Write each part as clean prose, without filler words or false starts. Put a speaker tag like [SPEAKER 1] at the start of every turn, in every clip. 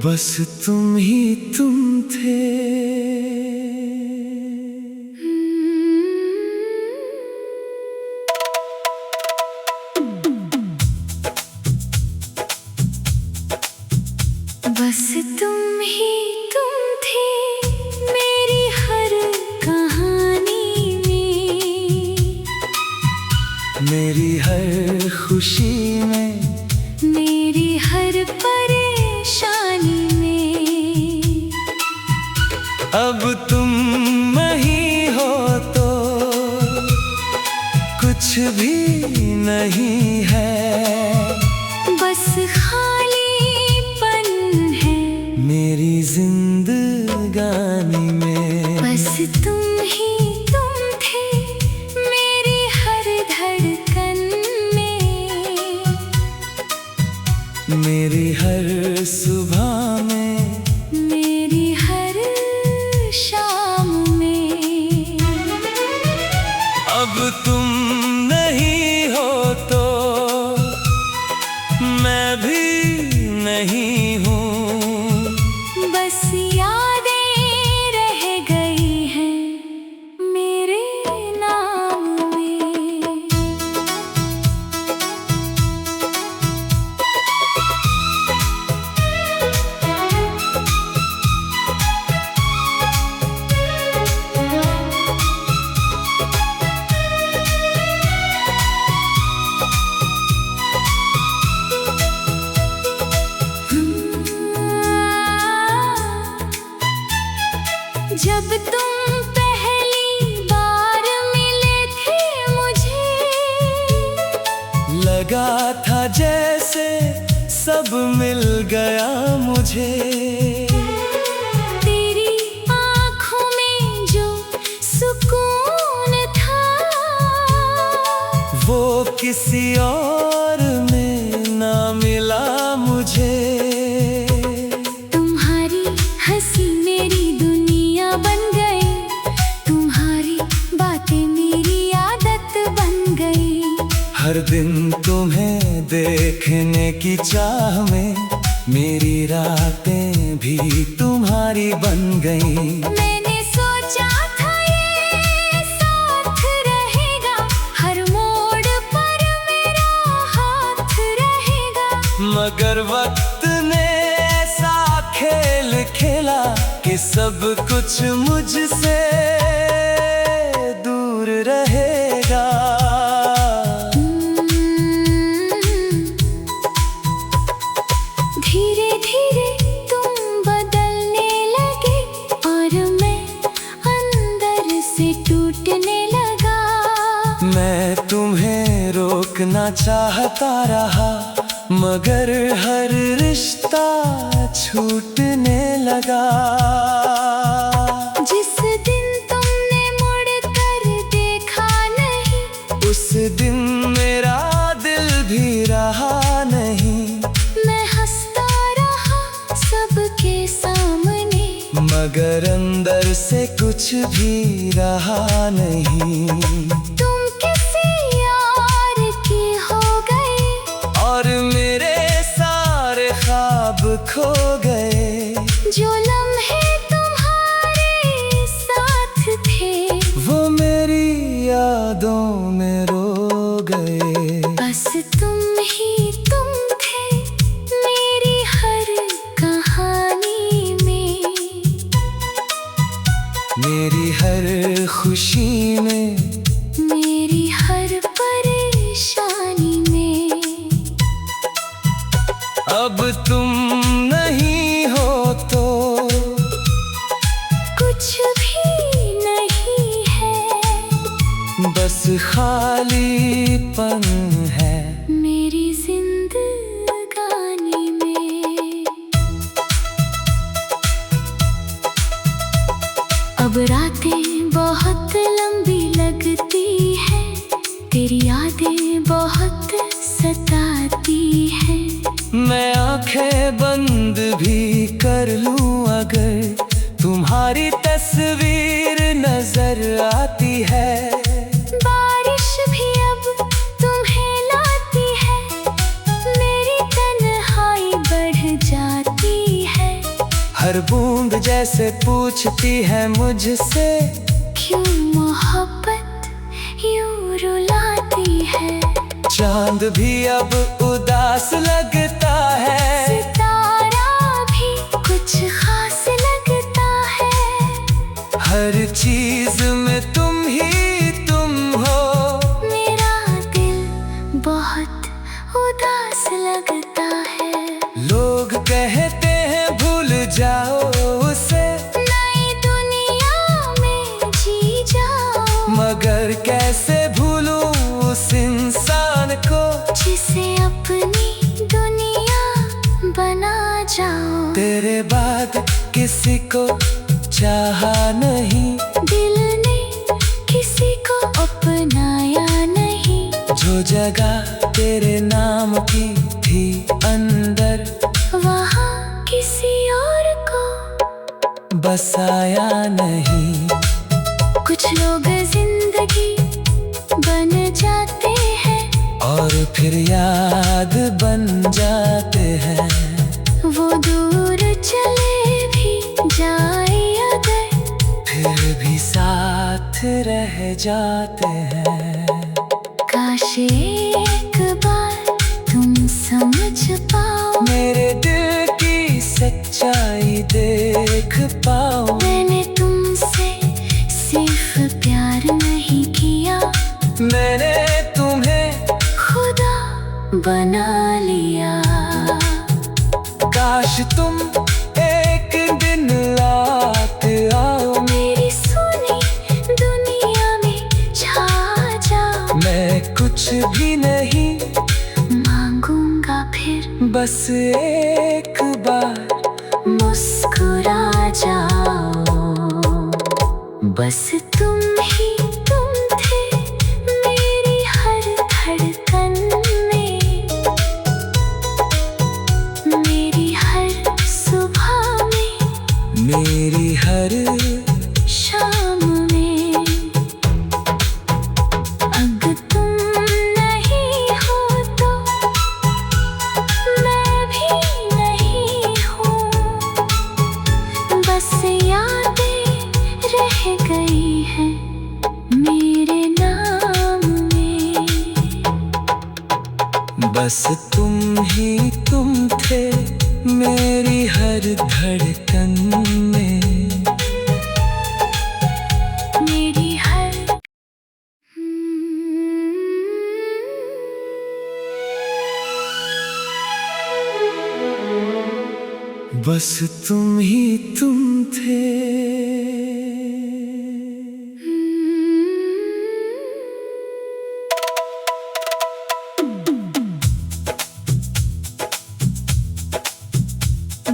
[SPEAKER 1] बस तुम ही तुम थे।
[SPEAKER 2] बस तुम ही तुम थे मेरी हर कहानी में,
[SPEAKER 1] मेरी हर खुशी में,
[SPEAKER 2] मेरी हर परेशानी में।
[SPEAKER 1] अब तुम नहीं हो तो कुछ भी नहीं है,
[SPEAKER 2] बस खालीपन है
[SPEAKER 1] मेरी जिंदगानी में।
[SPEAKER 2] बस तुम ही तुम थे मेरी हर धड़कन में,
[SPEAKER 1] मेरी हर सुबह में,
[SPEAKER 2] मेरी हर शाम में।
[SPEAKER 1] अब तुम नहीं हो तो मैं भी नहीं हूँ,
[SPEAKER 2] बस यादें रह गई हैं मेरे नाम में। जब तुम पहली बार मिले थे मुझे,
[SPEAKER 1] लगा था जैसे सब मिल गया मुझे।
[SPEAKER 2] तेरी आँखों में जो सुकून था,
[SPEAKER 1] वो किसी और में ना मिला मुझे।
[SPEAKER 2] तुम्हारी हंसी मेरी दुनिया बन गई, तुम्हारी बातें मेरी आदत बन गई।
[SPEAKER 1] हर दिन तुम्हें देखने की चाह में मेरी रातें भी तुम्हारी बन गईं।
[SPEAKER 2] मैंने सोचा था ये साथ रहेगा, हर मोड़ पर मेरा हाथ रहेगा।
[SPEAKER 1] मगर वक्त ने ऐसा खेल खेला कि सब कुछ मुझसे दूर रहेगा।
[SPEAKER 2] धीरे धीरे तुम बदलने लगे और मैं अंदर से टूटने लगा।
[SPEAKER 1] मैं तुम्हें रोकना चाहता रहा, मगर हर रिश्ता छूटने लगा।
[SPEAKER 2] जिस दिन तुमने मुड़ कर देखा नहीं,
[SPEAKER 1] उस दिन मेरा दिल भी रहा नहीं।
[SPEAKER 2] मैं हंसता रहा सबके सामने,
[SPEAKER 1] मगर अंदर से कुछ भी रहा नहीं।
[SPEAKER 2] तुम किसी यार की हो गए
[SPEAKER 1] और मेरे सारे ख्वाब खो गए।
[SPEAKER 2] जो लम्हे तुम्हारे साथ थे,
[SPEAKER 1] वो मेरी यादों में रो गए।
[SPEAKER 2] बस तुम ही तुम थे मेरी हर कहानी में,
[SPEAKER 1] मेरी हर खुशी में,
[SPEAKER 2] मेरी हर परेशानी में।
[SPEAKER 1] अब तुम नहीं हो तो
[SPEAKER 2] कुछ भी नहीं है,
[SPEAKER 1] बस खालीपन है
[SPEAKER 2] मेरी जिंदगानी में। अब रातें बहुत लंबी लगती है, तेरी यादें बहुत सताती है।
[SPEAKER 1] मैं आंखें बंद भी कर लूं अगर तुम्हारी तस्वीर नजर आती है।
[SPEAKER 2] बारिश भी अब तुम्हें लाती है, मेरी तन्हाई बढ़ जाती है।
[SPEAKER 1] जैसे पूछती है मुझसे,
[SPEAKER 2] क्यों मोहब्बत यूं रुलाती है।
[SPEAKER 1] चांद भी अब उदास लगता है,
[SPEAKER 2] सितारा भी कुछ खास लगता है।
[SPEAKER 1] हर चीज में तुम ही तुम हो,
[SPEAKER 2] मेरा दिल बहुत उदास लगता है।
[SPEAKER 1] लोग कहते हैं भूल जाओ उसे,
[SPEAKER 2] नई दुनिया में जी जाओ।
[SPEAKER 1] मगर कैसे भूलूं उस इंसान को,
[SPEAKER 2] जिसे अपनी दुनिया बना जाओ।
[SPEAKER 1] तेरे बाद किसी को चाहा नहीं,
[SPEAKER 2] दिल ने किसी को अपनाया नहीं।
[SPEAKER 1] जो जगह तेरे नाम की थी अंदर,
[SPEAKER 2] वहाँ किसी और को
[SPEAKER 1] बसाया नहीं।
[SPEAKER 2] कुछ लोग जिंदगी बन जाते हैं,
[SPEAKER 1] और फिर याद बन जाते हैं।
[SPEAKER 2] वो दूर चले भी जाए अगर,
[SPEAKER 1] फिर भी साथ रह जाते हैं।
[SPEAKER 2] काश एक बार तुम समझ पाओ,
[SPEAKER 1] मेरे दिल की सच्चाई देख पाओ।
[SPEAKER 2] मैंने तुमसे सिर्फ प्यार नहीं किया,
[SPEAKER 1] मैंने तुम्हें
[SPEAKER 2] खुदा बना लिया।
[SPEAKER 1] काश तुम एक दिन लौट आओ,
[SPEAKER 2] मेरी सुनी दुनिया में छा जाओ।
[SPEAKER 1] मैं कुछ भी नहीं
[SPEAKER 2] मांगूंगा फिर,
[SPEAKER 1] बस एक बार
[SPEAKER 2] मुस्कुरा जाओ। बस तुम ही तुम थे मेरी हर धड़कन में, मेरी हर सुबह में,
[SPEAKER 1] मेरी हर
[SPEAKER 2] शाम में। अब तुम नहीं हो तो मैं भी नहीं हूँ, बस यादें रह गई हैं मेरे नाम में।
[SPEAKER 1] बस तुम ही तुम थे मेरी हर धड़कन में,
[SPEAKER 2] मेरी हर
[SPEAKER 1] बस तुम ही तुम थे।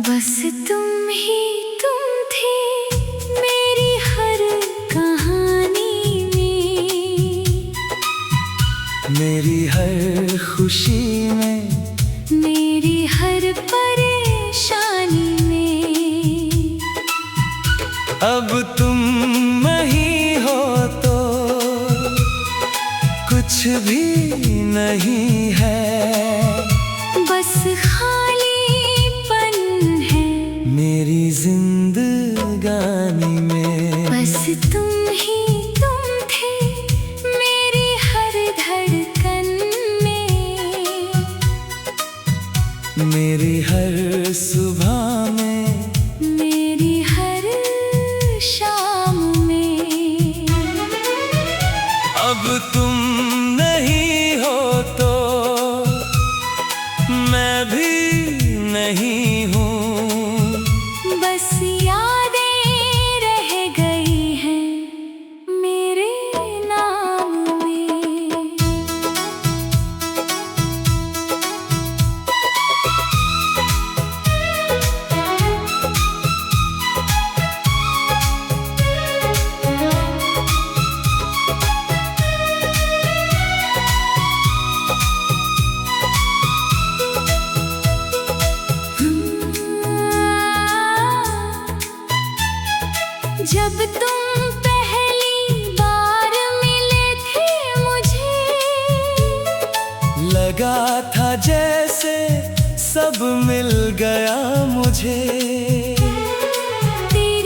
[SPEAKER 2] बस तुम ही तुम थे मेरी हर कहानी में,
[SPEAKER 1] मेरी हर खुशी में,
[SPEAKER 2] मेरी हर परेशानी में।
[SPEAKER 1] अब तुम नहीं हो तो कुछ भी नहीं है।
[SPEAKER 2] बस खालीपन है
[SPEAKER 1] मेरी जिंदगानी में,
[SPEAKER 2] बस तुम ही तुम थे मेरी हर धड़कन में,
[SPEAKER 1] मेरी हर सुबह में,
[SPEAKER 2] मेरी हर शाम में।
[SPEAKER 1] अब तुम नहीं हो तो मैं भी नहीं हूँ,
[SPEAKER 2] बस यादें रह गई हैं मेरे नाम में। जब तुम पहली बार मिले थे मुझे,
[SPEAKER 1] लगा था जैसे सब मिल गया मुझे।
[SPEAKER 2] तेरी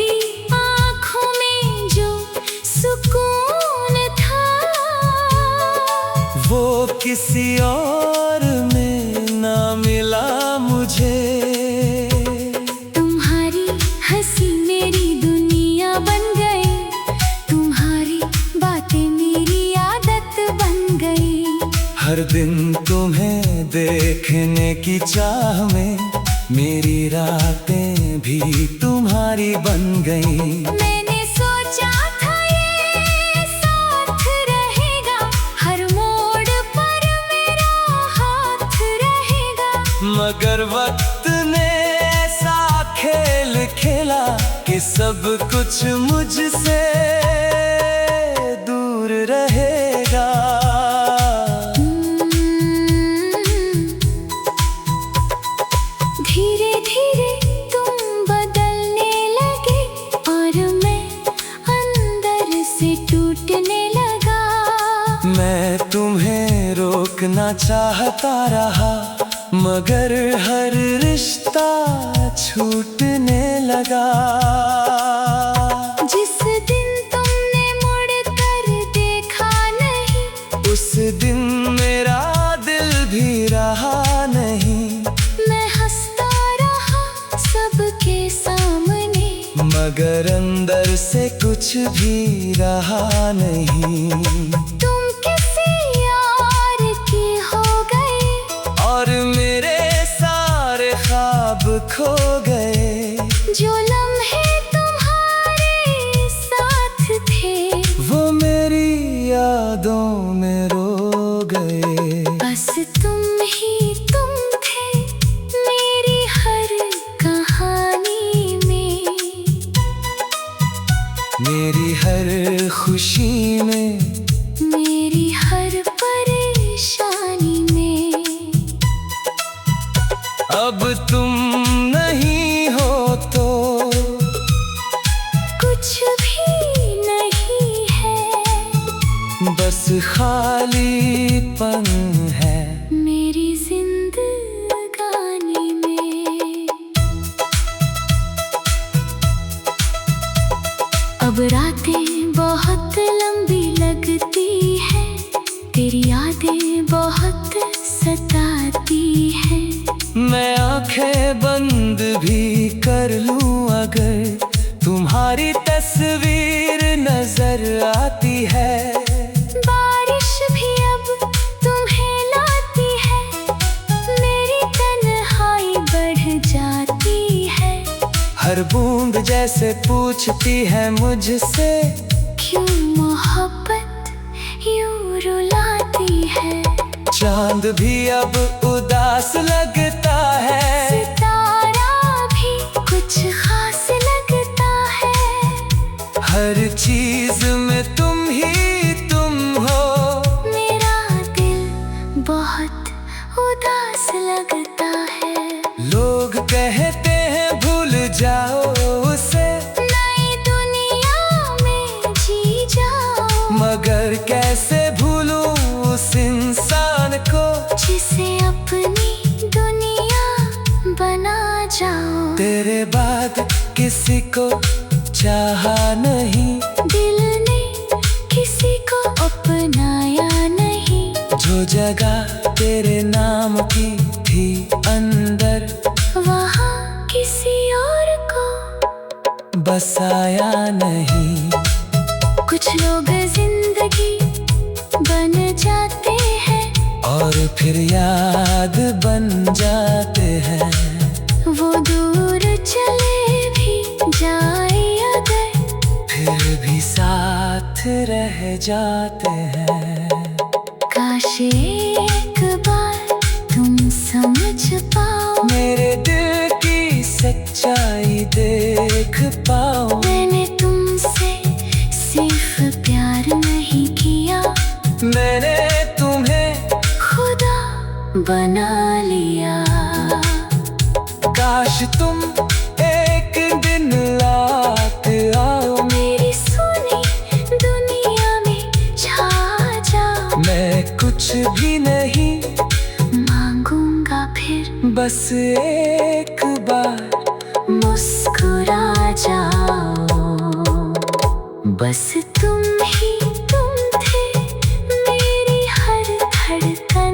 [SPEAKER 1] किसी और में ना मिला मुझे।
[SPEAKER 2] तुम्हारी हंसी मेरी दुनिया बन गई, तुम्हारी बातें मेरी आदत बन गई।
[SPEAKER 1] हर दिन तुम्हें देखने की चाह में मेरी रातें भी तुम्हारी बन गई।
[SPEAKER 2] मैंने सोचा था ये साथ रहेगा, हर मोड़ पर मेरा हाथ रहेगा।
[SPEAKER 1] मगर वक्त ने ऐसा खेल खेला कि सब कुछ मुझसे दूर रहेगा।
[SPEAKER 2] धीरे धीरे तुम बदलने लगे और मैं अंदर से टूटने लगा।
[SPEAKER 1] मैं तुम्हें रोकना चाहता रहा मगर हर रिश्ता छूटने लगा।
[SPEAKER 2] जिस दिन तुमने मुड़ कर देखा नहीं,
[SPEAKER 1] उस दिन मेरा दिल भी रहा नहीं।
[SPEAKER 2] मैं हंसता रहा सबके सामने,
[SPEAKER 1] मगर अंदर से कुछ भी रहा नहीं।
[SPEAKER 2] तुम किसी और की हो गए
[SPEAKER 1] और मेरे सारे ख्वाब खो गए।
[SPEAKER 2] जो लम्हे तुम्हारे साथ थे
[SPEAKER 1] वो मेरी यादों में रो गए।
[SPEAKER 2] बस तुम ही तुम थे मेरी हर कहानी में,
[SPEAKER 1] मेरी हर खुशी में,
[SPEAKER 2] मेरी हर परेशानी में।
[SPEAKER 1] अब तुम नहीं हो तो
[SPEAKER 2] कुछ भी नहीं है,
[SPEAKER 1] बस खालीपन है
[SPEAKER 2] मेरी जिंदगानी में। अब रातें बहुत लंबी लगती है, तेरी यादें बहुत सताती है।
[SPEAKER 1] मैं आंखें बंद भी कर लूं अगर तुम्हारी तस्वीर नजर आती है।
[SPEAKER 2] बारिश भी अब तुम्हें लाती है, मेरी तन्हाई बढ़ जाती है।
[SPEAKER 1] हर बूंद जैसे पूछती है मुझसे
[SPEAKER 2] क्यों मोहब्बत यूं रुलाती है।
[SPEAKER 1] चांद भी अब उदास लगता है,
[SPEAKER 2] सितारा भी कुछ खास लगता है।
[SPEAKER 1] हर चीज में तुम ही तुम हो।
[SPEAKER 2] मेरा दिल बहुत उदास लगता है।
[SPEAKER 1] लोग कहते हैं भूल जाओ उसे,
[SPEAKER 2] नई दुनिया में जी जाओ।
[SPEAKER 1] मगर कैसे भूलूं उस इंसान को
[SPEAKER 2] जिसे अपनी दुनिया बना जाओ।
[SPEAKER 1] तेरे बाद किसी को चाहा नहीं,
[SPEAKER 2] दिल ने किसी को अपनाया नहीं।
[SPEAKER 1] जो जगह तेरे नाम की थी अंदर
[SPEAKER 2] वहाँ किसी और को
[SPEAKER 1] बसाया नहीं।
[SPEAKER 2] कुछ लोग जिंदगी बन जाते हैं
[SPEAKER 1] और फिर याद बन जाते हैं।
[SPEAKER 2] वो दूर चले भी जाए अगर,
[SPEAKER 1] फिर भी साथ रह जाते हैं।
[SPEAKER 2] काश एक बार तुम समझ पाओ,
[SPEAKER 1] मेरे दिल की सच्चाई देख पाओ।
[SPEAKER 2] मैंने तुमसे सिर्फ प्यार नहीं किया,
[SPEAKER 1] मैंने तुम्हें
[SPEAKER 2] खुदा बना लिया।
[SPEAKER 1] काश तुम एक दिन लौट आओ,
[SPEAKER 2] मेरी सुनी दुनिया में छा जाओ।
[SPEAKER 1] मैं कुछ भी नहीं
[SPEAKER 2] मांगूंगा फिर,
[SPEAKER 1] बस एक बार
[SPEAKER 2] मुस्कुरा जाओ। बस तुम ही तुम थे मेरी हर धड़कन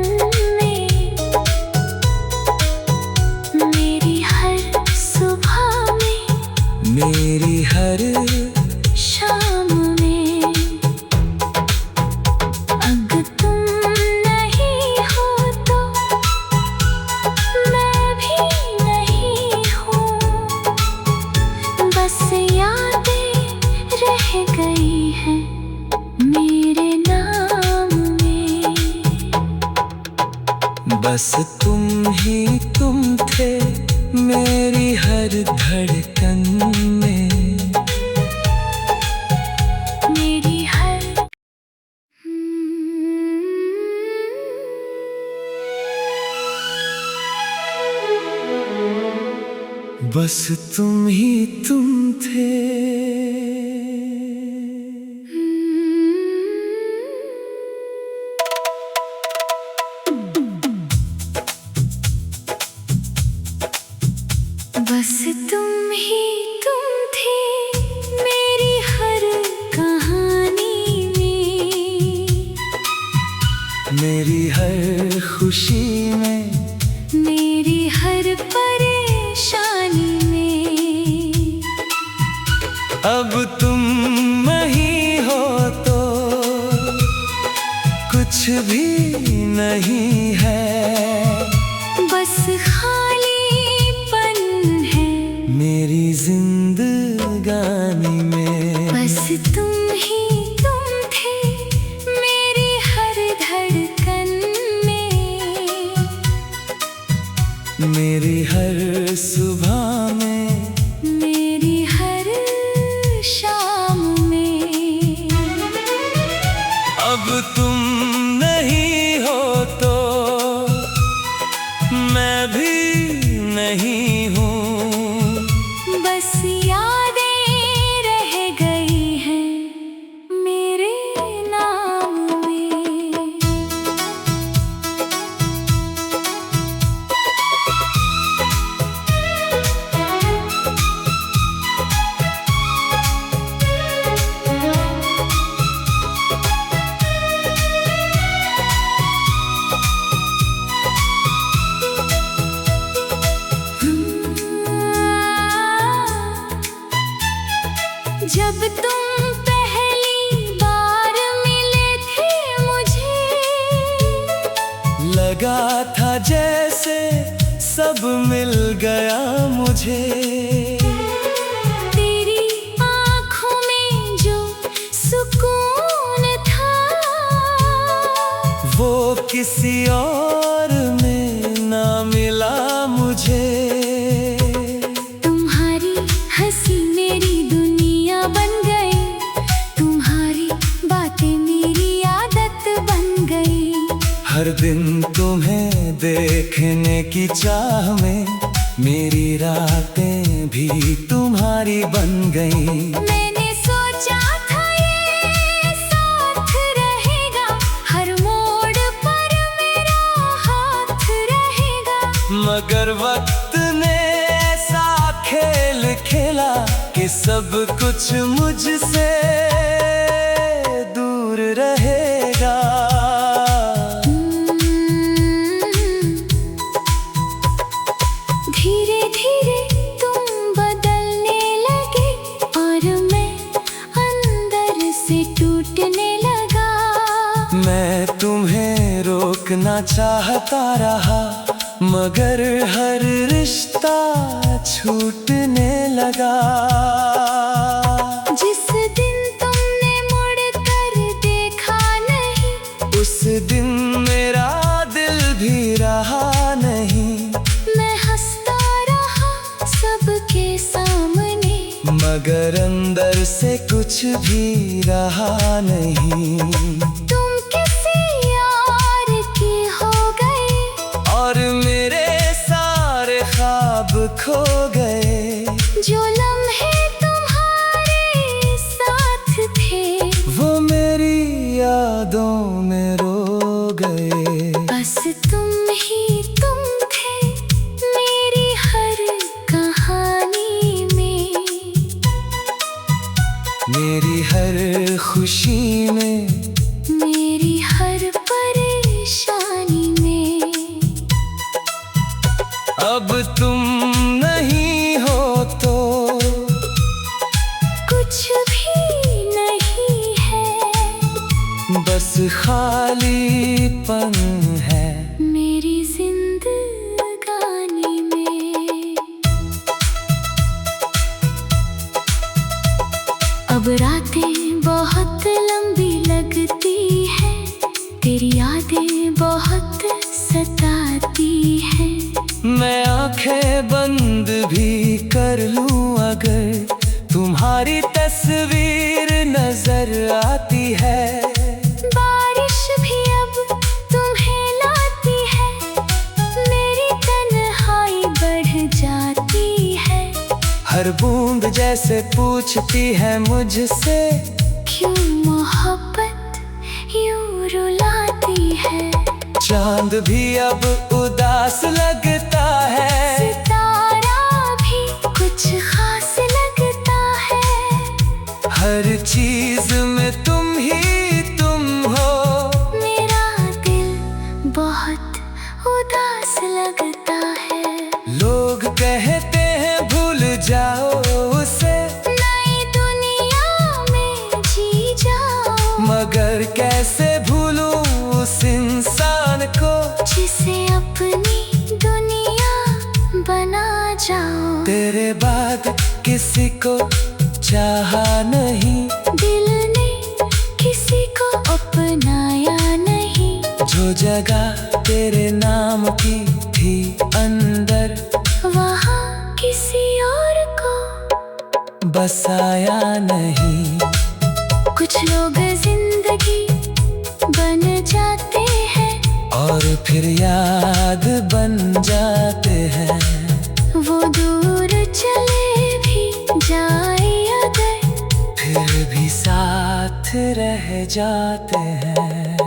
[SPEAKER 1] बस तुम ही तुम थे मेरी हर धड़कन में,
[SPEAKER 2] मेरी हर
[SPEAKER 1] बस तुम ही तुम थे।
[SPEAKER 2] बस तुम ही तुम थे मेरी हर कहानी में,
[SPEAKER 1] मेरी हर खुशी में,
[SPEAKER 2] मेरी हर परेशानी में।
[SPEAKER 1] अब तुम नहीं हो तो कुछ भी नहीं है,
[SPEAKER 2] बस खालीपन है
[SPEAKER 1] मेरी जिंदगानी में।
[SPEAKER 2] बस तुम ही तुम थे मेरी हर धड़कन में,
[SPEAKER 1] मेरी हर सुबह में,
[SPEAKER 2] मेरी हर शाम में।
[SPEAKER 1] अब तुम नहीं हो तो मैं भी नहीं हूँ,
[SPEAKER 2] बस यादें रह गई हैं मेरे नाम में। जब तुम पहली बार मिले थे मुझे,
[SPEAKER 1] लगा था जैसे सब मिल गया मुझे।
[SPEAKER 2] तेरी आँखों में जो सुकून था
[SPEAKER 1] वो किसी और में ना मिला मुझे।
[SPEAKER 2] तुम्हारी हंसी मेरी दुनिया बन गई, तुम्हारी बातें मेरी आदत बन गई।
[SPEAKER 1] हर दिन तुम्हें देखने की चाह में मेरी रातें भी तुम्हारी बन गईं।
[SPEAKER 2] मैंने सोचा था ये साथ रहेगा, हर मोड़ पर मेरा हाथ रहेगा।
[SPEAKER 1] मगर वक्त ने ऐसा खेल खेला कि सब कुछ मुझसे दूर रहेगा।
[SPEAKER 2] धीरे धीरे तुम बदलने लगे और मैं अंदर से टूटने लगा।
[SPEAKER 1] मैं तुम्हें रोकना चाहता रहा मगर हर रिश्ता छूटने लगा।
[SPEAKER 2] जिस दिन तुमने मुड़ कर देखा नहीं,
[SPEAKER 1] उस दिन मेरा दिल भी रहा नहीं।
[SPEAKER 2] मैं हंसता रहा सबके सामने,
[SPEAKER 1] मगर अंदर से कुछ भी रहा नहीं।
[SPEAKER 2] तुम किसी और की हो गए
[SPEAKER 1] और मेरे सारे ख्वाब खो गए।
[SPEAKER 2] जो लम्हे तुम्हारे साथ थे
[SPEAKER 1] वो मेरी यादों में रो गए।
[SPEAKER 2] बस तुम ही तुम थे मेरी हर कहानी में,
[SPEAKER 1] मेरी हर खुशी में,
[SPEAKER 2] मेरी हर परेशानी में।
[SPEAKER 1] अब तुम नहीं हो तो
[SPEAKER 2] कुछ भी नहीं है,
[SPEAKER 1] बस खालीपन है
[SPEAKER 2] मेरी जिंदगानी में। अब रातें बहुत लंबी लगती है, तेरी यादें बहुत सताती
[SPEAKER 1] कर लूं अगर तुम्हारी तस्वीर नजर आती है।
[SPEAKER 2] बारिश भी अब तुम्हें लाती है, मेरी तन्हाई बढ़ जाती है।
[SPEAKER 1] हर बूंद जैसे पूछती है मुझसे,
[SPEAKER 2] क्यों मोहब्बत यूं रुलाती है।
[SPEAKER 1] चांद भी अब उदास लगता है,
[SPEAKER 2] सितारा भी कुछ खास लगता है।
[SPEAKER 1] हर चीज में तुम ही तुम हो,
[SPEAKER 2] मेरा दिल बहुत उदास लगता है।
[SPEAKER 1] लोग कहते हैं भूल जाओ उसे,
[SPEAKER 2] नई दुनिया में जी जाओ।
[SPEAKER 1] मगर कैसे भूलूं उस इंसान को,
[SPEAKER 2] जिसे अपनी दुनिया बना जाओ।
[SPEAKER 1] तेरे बाद किसी को चाहा नहीं,
[SPEAKER 2] दिल ने किसी को अपनाया नहीं।
[SPEAKER 1] जो जगह तेरे नाम की थी अंदर,
[SPEAKER 2] वहाँ किसी और को
[SPEAKER 1] बसाया नहीं।
[SPEAKER 2] कुछ लोग जिंदगी बन जाते हैं,
[SPEAKER 1] और फिर याद बन जाते हैं।
[SPEAKER 2] वो दूर चले भी जाए अगर,
[SPEAKER 1] फिर भी साथ रह जाते हैं।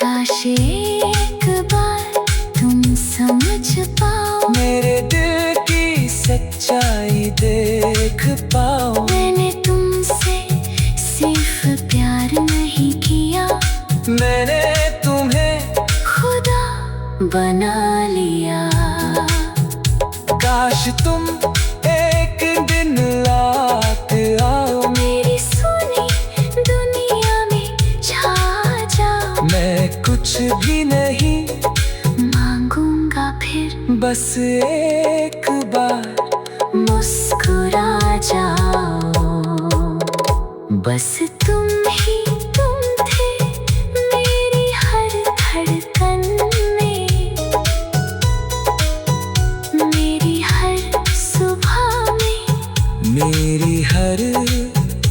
[SPEAKER 2] काश एक बार तुम समझ पाओ,
[SPEAKER 1] मेरे दिल की सच्चाई देख पाओ।
[SPEAKER 2] मैंने तुमसे सिर्फ प्यार नहीं किया,
[SPEAKER 1] मैंने तुम्हें
[SPEAKER 2] खुदा बना लिया।
[SPEAKER 1] काश तुम एक दिन लौट आओ,
[SPEAKER 2] मेरी सुनी दुनिया में छा जाओ।
[SPEAKER 1] मैं कुछ भी नहीं
[SPEAKER 2] मांगूंगा फिर,
[SPEAKER 1] बस एक बार
[SPEAKER 2] मुस्कुरा जाओ। बस तुम ही तुम थे मेरी हर धड़कन में, मेरी हर सुबह में,
[SPEAKER 1] मेरी हर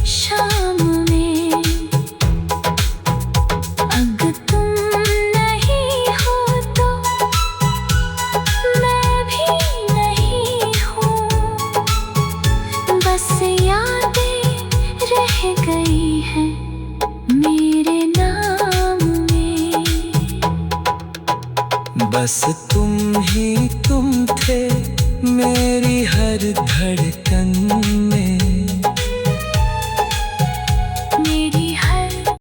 [SPEAKER 2] शाम में। अगर तुम नहीं हो तो मैं भी नहीं हूँ, बस यादें रह गई हैं मेरे नाम में।
[SPEAKER 1] बस तुम ही तुम थे मेरी हर धड़कन